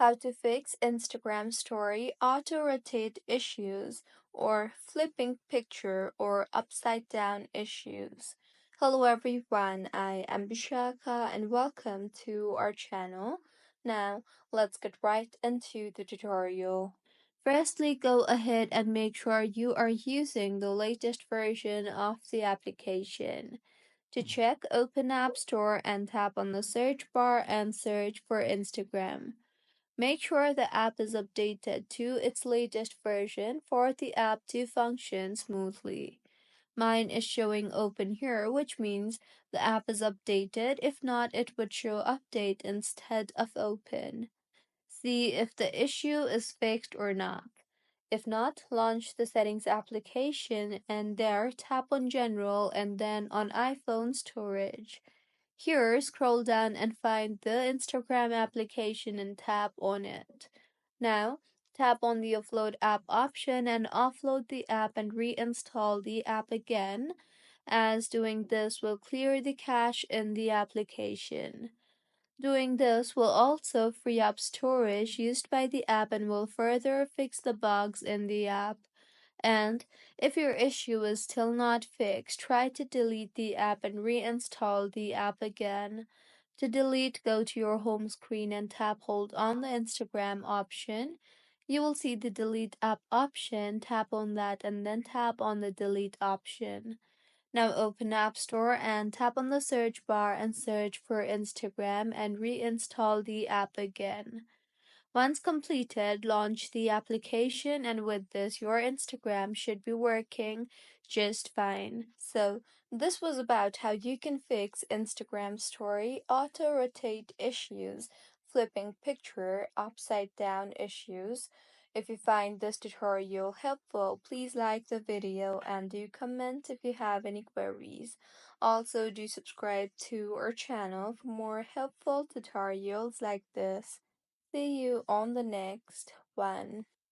how to fix Instagram story auto-rotate issues or flipping picture or upside down issues. Hello everyone, I am Bishaka and welcome to our channel. Now, let's get right into the tutorial. Firstly, go ahead and make sure you are using the latest version of the application. To check, open App Store and tap on the search bar and search for Instagram. Make sure the app is updated to its latest version for the app to function smoothly. Mine is showing open here, which means the app is updated. If not, it would show update instead of open. See if the issue is fixed or not. If not, launch the Settings application and there tap on General and then on iPhone Storage. Here, scroll down and find the Instagram application and tap on it. Now, tap on the Offload App option and offload the app and reinstall the app again, as doing this will clear the cache in the application. Doing this will also free up storage used by the app and will further fix the bugs in the app. And if your issue is still not fixed, try to delete the app and reinstall the app again. To delete, go to your home screen and hold on the Instagram option. You will see the delete app option, tap on that and then tap on the delete option. Now open App Store and tap on the search bar and search for Instagram and reinstall the app again. Once completed, launch the application and with this your Instagram should be working just fine. So, this was about how you can fix Instagram story auto-rotate issues, flipping picture upside down issues. If you find this tutorial helpful, please like the video and do comment if you have any queries. Also, do subscribe to our channel for more helpful tutorials like this. See you on the next one.